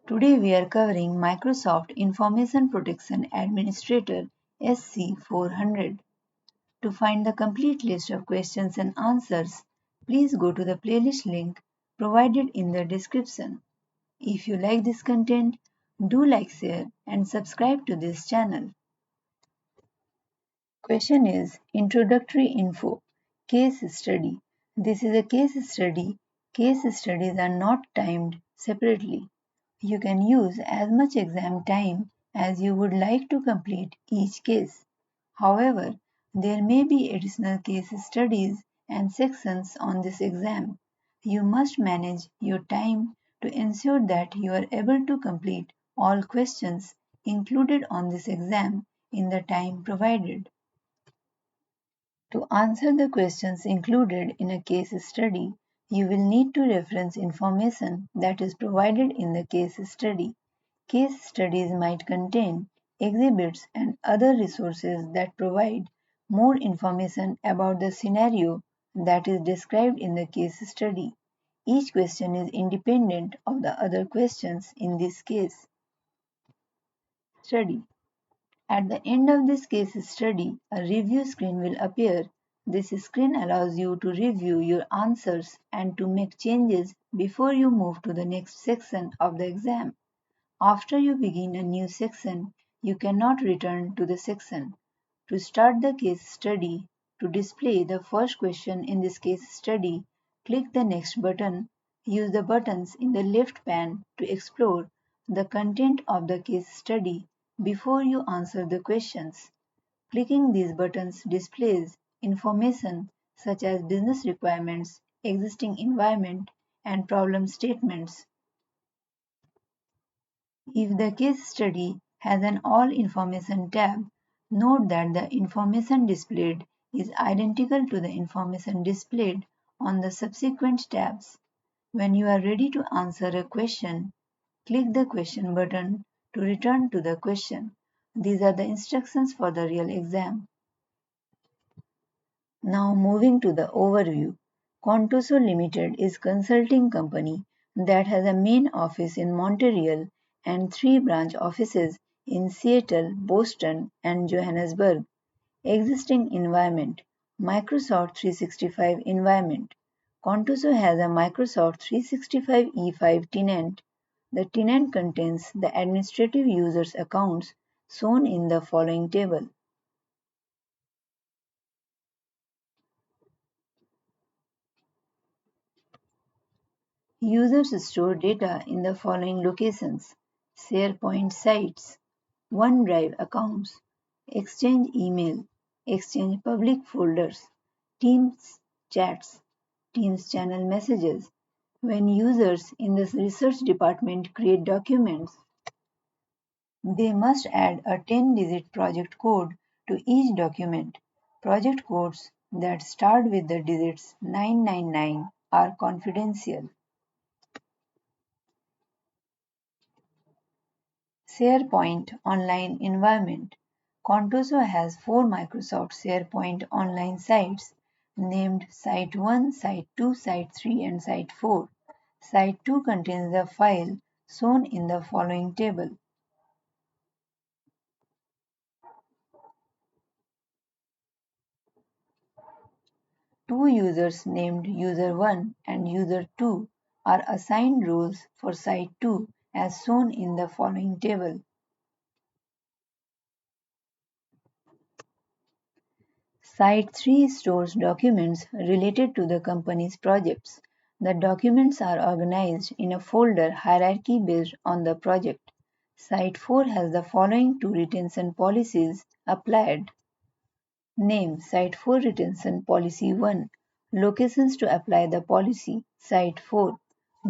Today we are covering Microsoft Information Protection Administrator SC-400. To find the complete list of questions and answers, please go to the playlist link provided in the description. If you like this content, do like, share and subscribe to this channel. Question is Introductory Info Case Study. This is a case study. Case studies are not timed separately. You can use as much exam time as you would like to complete each case. However, there may be additional case studies and sections on this exam. You must manage your time to ensure that you are able to complete all questions included on this exam in the time provided. To answer the questions included in a case study, you will need to reference information that is provided in the case study. Case studies might contain exhibits and other resources that provide more information about the scenario that is described in the case study. Each question is independent of the other questions in this case study. At the end of this case study, a review screen will appear. This screen allows you to review your answers and to make changes before you move to the next section of the exam. After you begin a new section, you cannot return to the section. To start the case study, to display the first question in this case study, click the Next button. Use the buttons in the left pane to explore the content of the case study before you answer the questions. Clicking these buttons displays information such as business requirements, existing environment, and problem statements. If the case study has an All Information tab, note that the information displayed is identical to the information displayed on the subsequent tabs. When you are ready to answer a question, click the Question button to return to the question. These are the instructions for the real exam. Now moving to the overview. Contoso Limited is a consulting company that has a main office in Montreal and three branch offices in Seattle, Boston, and Johannesburg. Existing environment Microsoft 365 environment. Contoso has a Microsoft 365 E5 tenant. The tenant contains the administrative users' accounts shown in the following table. Users store data in the following locations: SharePoint sites, OneDrive accounts, Exchange email, Exchange public folders, Teams chats, Teams channel messages. When users in the research department create documents, they must add a 10-digit project code to each document. Project codes that start with the digits 999 are confidential. SharePoint Online Environment. Contoso has four Microsoft SharePoint online sites named Site 1, Site 2, Site 3, and Site 4. Site 2 contains the file shown in the following table. Two users named User 1 and User 2 are assigned roles for Site 2 as shown in the following table. Site 3 stores documents related to the company's projects. The documents are organized in a folder hierarchy based on the project. Site 4 has the following two retention policies applied. Name Site 4 Retention Policy 1. Locations to apply the policy. Site 4.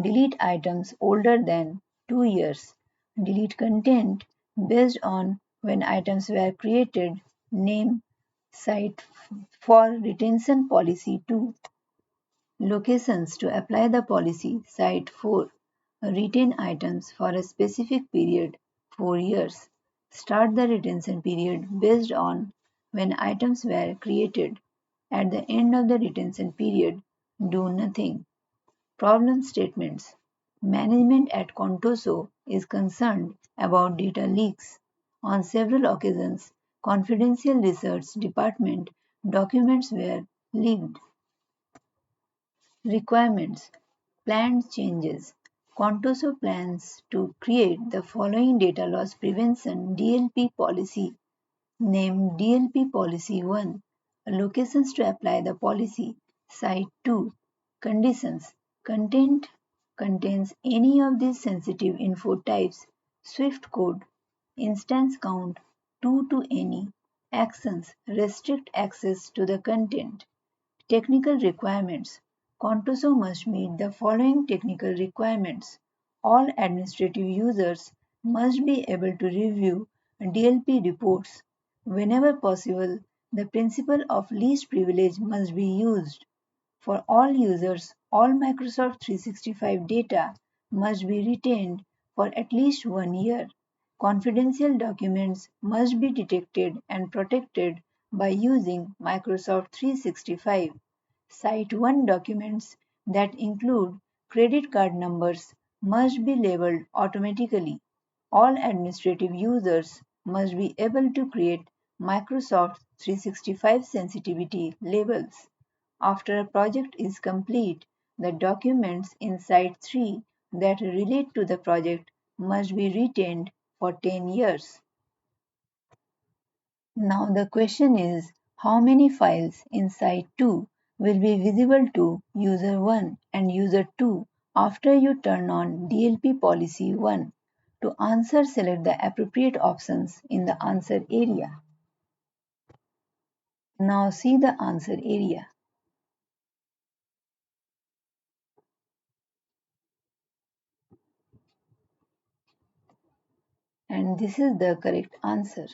Delete items older than 2 years. Delete content based on when items were created. Name Site for Retention Policy 2. Locations to apply the policy. Site 4. Retain items for a specific period, 4 years. Start the retention period based on when items were created. At the end of the retention period, do nothing. Problem statements. Management at Contoso is concerned about data leaks. On several occasions, confidential research department documents were leaked. Requirements. Planned changes. Contoso plans to create the following data loss prevention DLP policy named DLP Policy 1. Locations to apply the policy. Site 2. Conditions. Content contains any of these sensitive info types. Swift code. Instance count 2 to any. Actions. Restrict access to the content. Technical requirements. Contoso must meet the following technical requirements. All administrative users must be able to review DLP reports. Whenever possible, the principle of least privilege must be used. For all users, all Microsoft 365 data must be retained for at least 1 year. Confidential documents must be detected and protected by using Microsoft 365. Site 1 documents that include credit card numbers must be labeled automatically. All administrative users must be able to create Microsoft 365 sensitivity labels. After a project is complete, the documents in Site 3 that relate to the project must be retained for 10 years. Now the question is, how many files in Site 2 will be visible to user 1 and user 2 after you turn on DLP policy 1? To answer, select the appropriate options in the answer area. Now see the answer area. And this is the correct answer.